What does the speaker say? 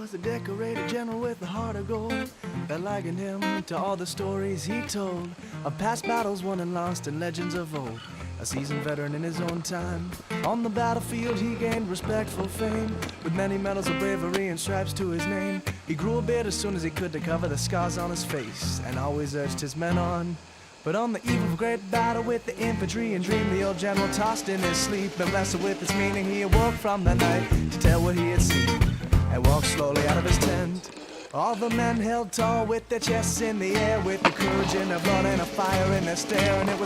was a decorated general with a heart of gold that likened him to all the stories he told of past battles won and lost and legends of old. A seasoned veteran in his own time, on the battlefield he gained respectful fame, with many medals of bravery and stripes to his name. He grew a beard as soon as he could to cover the scars on his face, and always urged his men on. But on the eve of a great battle with the infantry and dream, the old general tossed in his sleep and wrestled with its meaning. He awoke from the night to tell what he had seen, and walked slowly out of his tent. All the men held tall with their chests in the air, with the courage in their blood and a fire in their stare, and it was